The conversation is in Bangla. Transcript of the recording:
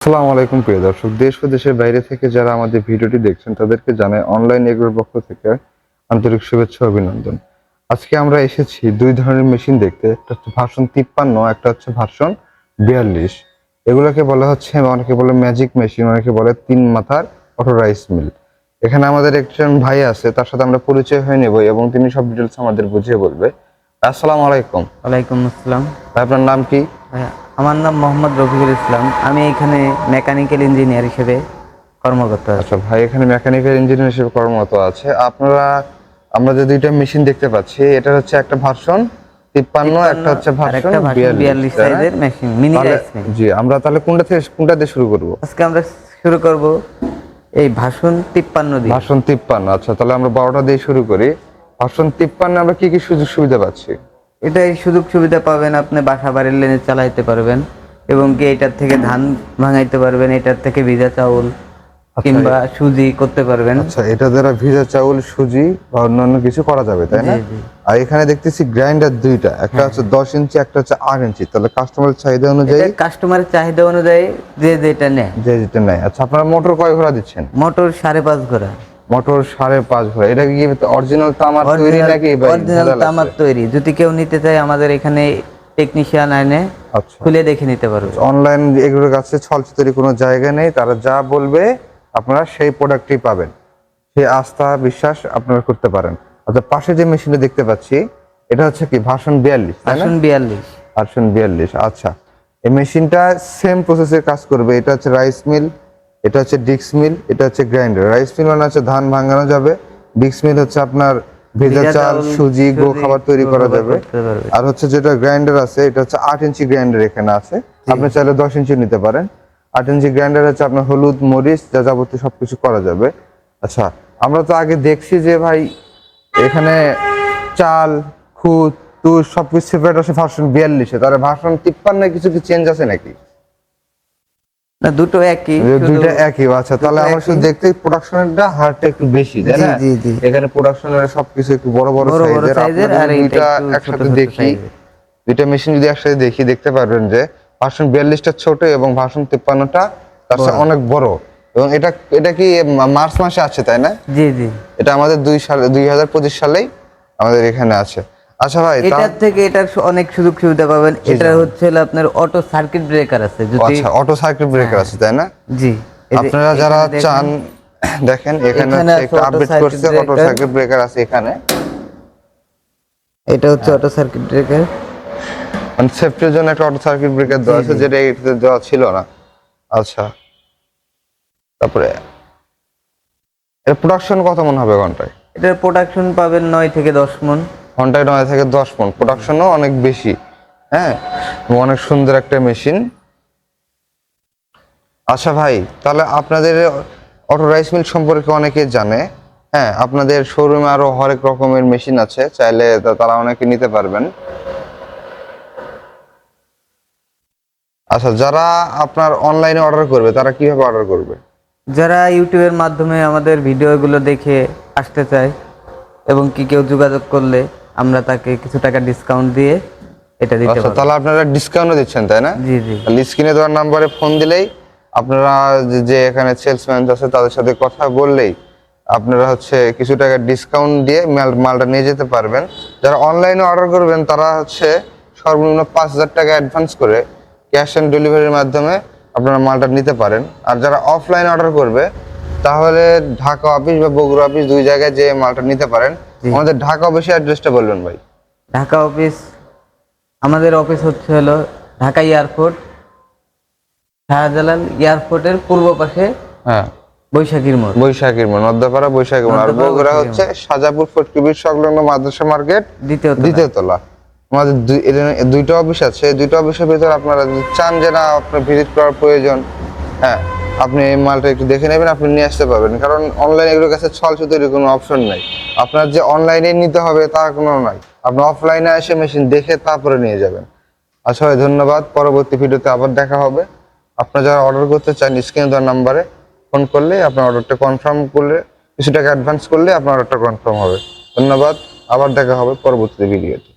আসসালামু আলাইকুম প্রিয় দর্শক, দেশ ও দেশের বাইরে থেকে যারা আমাদের ভিডিওটি দেখছেন তাদেরকে জানাই অনলাইন এগ্রোর পক্ষ থেকে আন্তরিক শুভেচ্ছা ও অভিনন্দন। আজকে আমরা এসেছি দুই ধরনের মেশিন দেখতে, একটা হচ্ছে ভার্সন 53, একটা হচ্ছে ভার্সন 42। এগুলোকে বলা হচ্ছে, অনেকে বলে ম্যাজিক মেশিন, অনেকে বলে তিন মাথার অটো রাইস মিল। এখানে আমাদের একজন ভাই আছে, তার সাথে আমরা পরিচয় হয়ে নেব এবং তিনি সব ডিটেলস আমাদের বুঝিয়ে বলবে। আসসালামু আলাইকুম। ওয়ালাইকুম আসসালাম। ভাই, আপনার নাম কি? আমার নাম মোহাম্মদ রফিকুল ইসলাম। আমি এখানে মেকানিক্যাল ইঞ্জিনিয়ার হিসেবে কর্মরত আছি। আচ্ছা ভাই, এখানে মেকানিক্যাল ইঞ্জিনিয়ার হিসেবে কর্মরত আছে। আমরা যে দুইটা মেশিন দেখতে পাচ্ছি, এটা হচ্ছে একটা ভার্সন 53, একটা হচ্ছে ভার্সন 42 সাইজের মেশিন, মিনি রাইস মিল। জি, আমরা তাহলে কোনটা দিয়ে শুরু করব? আজকে আমরা শুরু করব এই ভার্সন 53 দিয়ে। ভার্সন 53। আচ্ছা, তাহলে আমরা 12টা দিয়ে শুরু করি। ভার্সন 53 আমরা কি কি সুযোগ সুবিধা পাচ্ছি? এটাই সুযোগ সুবিধা পাবেন, আপনি বাসা বাড়ির লেনে চালাইতে পারবেন এবং কি এটার থেকে ধান ভাঙাইতে পারবেন, এটার থেকে ভিজা চাউল কিংবা সুজি করতে পারবেন। আচ্ছা, এটা দ্বারা ভিজা চাউল, সুজি বা অন্যান্য কিছু করা যাবে, তাই না? আর এখানে দেখতেছি গ্রাইন্ডার দুইটা, একটা হচ্ছে 10 ইঞ্চি, একটা হচ্ছে 8 ইঞ্চি। তাহলে কাস্টমারের চাহিদা অনুযায়ী যে যেটা নেয়। আচ্ছা, আপনারা মোটর কয় ঘোড়া দিচ্ছেন? মোটর 5.5 ঘোড়া। মোটর 5.5 ঘোড়া। এটা কি অরিজিনাল তামার তৈরি নাকি? অরিজিনাল তামার তৈরি। যদি কেউ নিতে চায় আমাদের এখানে টেকনিশিয়ান আইনে খুলে দেখে নিতে পারবে। অনলাইন এগুলোর কাছে ছলছাতুরি কোনো জায়গা নেই, তারা যা বলবে আপনারা সেই প্রোডাক্টই পাবেন। সেই আস্থা বিশ্বাস আপনারা করতে পারেন। আচ্ছা, পাশে যে মেশিনটা দেখতে পাচ্ছি, এটা হচ্ছে কি ভার্সন 42? ভার্সন 42। আচ্ছা, এই মেশিনটা সেম প্রসেসের কাজ করবে। এটা হচ্ছে রাইস মিল, এটা হচ্ছে ডিক্স মিল, এটা হচ্ছে গ্রাইন্ডার। রাইস মিল মানে হচ্ছে ধান ভাঙানো যাবে, ডিক্স মিল হচ্ছে আপনার ভেজা চাল, সুজি, গো খাবার তৈরি করা যাবে। আর হচ্ছে যেটা গ্রাইন্ডার আছে, এটা হচ্ছে 8 ইঞ্চি গ্রাইন্ডার এখানে আছে। আপনি চাইলে 10 ইঞ্চি নিতে পারেন। 8 ইঞ্চি গ্রাইন্ডার হচ্ছে আপনার হলুদ, মরিচ, যা যাবতীয় সবকিছু করা যাবে। আচ্ছা, আমরা তো আগে দেখছি যে ভাই এখানে চাল, খুদ, তুষ সবকিছু সেপারেট আছে ভার্সন 42-এ। তাহলে ভার্সন 53-এ কিছু কি চেঞ্জ আছে নাকি? না, দুইটা একই। আচ্ছা, তাহলে আমরা শুধু দেখতে প্রোডাকশনটা হারটা একটু বেশি, তাই না? এখানে প্রোডাকশনের সবকিছু একটু বড় বড় সাইজের। আর দুইটা একসাথে দেখি, দুইটা মেশিন যদি একসাথে দেখতে পারবেন যে ভার্সন 42টা ছোট এবং ভার্সন 53টা তার চেয়ে অনেক বড়। এবং এটা কি মার্চ মাসে আছে, তাই না? জি। এটা আমাদের 2025 সালেই আমাদের এখানে আছে। আচ্ছা ভাই, এটার থেকে এটার অনেক সুযোগ সুবিধা পাবেন। এটা হচ্ছে আপনার অটো সার্কিট ব্রেকার আছে। আচ্ছা, অটো সার্কিট ব্রেকার আছে, তাই না? জি। আপনারা যারা চান, দেখেন এখানে একটা আপডেট করছে, অটো সার্কিট ব্রেকার আছে এখানে। এটা হচ্ছে অটো সার্কিট ব্রেকার, মানে সেফটির জন্য একটা অটো সার্কিট ব্রেকার দেওয়া আছে, যেটা এটাতে দেওয়া ছিল না। আচ্ছা, তারপরে এর প্রোডাকশন কত মন হবে ঘন্টায়? এটার প্রোডাকশন পাবেন 9 থেকে 10 মণ। ঘন্টায় 9 থেকে 10 মণ। প্রোডাকশনও অনেক বেশি। হ্যাঁ, অনেক সুন্দর একটা মেশিন। আচ্ছা ভাই, তাহলে আপনাদের অটো রাইস মিল সম্পর্কে অনেকে জানে। হ্যাঁ, আপনাদের শোরুমে আরো হরেক রকমের মেশিন আছে, চাইলে তারা অনেকে নিতে পারবেন। আচ্ছা, যারা আপনার অনলাইনে অর্ডার করবে তারা কিভাবে অর্ডার করবে? যারা ইউটিউবের মাধ্যমে আমাদের ভিডিওগুলো দেখে আসতে চায় এবং কি কেউ যোগাযোগ করলে আমরা তাকে কিছু টাকা ডিসকাউন্ট দিয়ে এটা দিতে পারবো। তাহলে আপনারা ডিসকাউন্টও দিচ্ছেন, তাই না? জি। তাহলে স্ক্রিনে দেওয়ার নাম্বারে ফোন দিলেই আপনারা যে এখানে সেলসম্যান আছে তাদের সাথে কথা বললেই আপনারা হচ্ছে কিছু টাকা ডিসকাউন্ট দিয়ে মালটা নিয়ে যেতে পারবেন। যারা অনলাইনে অর্ডার করবেন তারা হচ্ছে সর্বনিম্ন 5000 টাকা অ্যাডভান্স করে ক্যাশ অন ডেলিভারির মাধ্যমে আপনারা মালটা নিতে পারেন। আর যারা অফলাইন অর্ডার করবে তাহলে ঢাকা অফিস বা বগুড়া অফিস, দুই জায়গায় যে মালটা নিতে পারেন। আমাদের ঢাকা অফিসের অ্যাড্রেসটা বলবেন ভাই। ঢাকা অফিস, আমাদের অফিস হচ্ছে হলো ঢাকা এয়ারপোর্ট, শাহজালাল এয়ারপোর্টের পূর্ব পাশে। হ্যাঁ, বৈশাখীর মোড়, মধ্যপাড়া বৈশাখী মোড়। আর বগুড়া হচ্ছে সাজাপুর ফটকিবির সংলগ্ন মাদ্রাসা মার্কেট, দ্বিতীয় তলা। আমাদের দুইটা অফিস আছে। দুইটা অফিসের ভিতরে আপনারা যদি চান যে না আপনার ভিজিট করার প্রয়োজন, হ্যাঁ, আপনি এই মালটা একটু দেখে নেবেন, আপনি নিয়ে আসতে পারবেন। কারণ অনলাইনে এগুলোর কাছে ছলছুতির কোনো অপশন নাই। আপনার যে অনলাইনে নিতে হবে তা কোনো নাই, আপনি অফলাইনে এসে মেশিন দেখে তারপরে নিয়ে যাবেন। আচ্ছা ভাই, ধন্যবাদ। পরবর্তী ভিডিওতে আবার দেখা হবে। আপনারা যারা অর্ডার করতে চান স্ক্রিনে দেওয়া নাম্বারে ফোন করলে আপনার অর্ডারটা কনফার্ম করলে, কিছু টাকা অ্যাডভান্স করলে আপনার অর্ডারটা কনফার্ম হবে। ধন্যবাদ, আবার দেখা হবে পরবর্তী ভিডিওতে।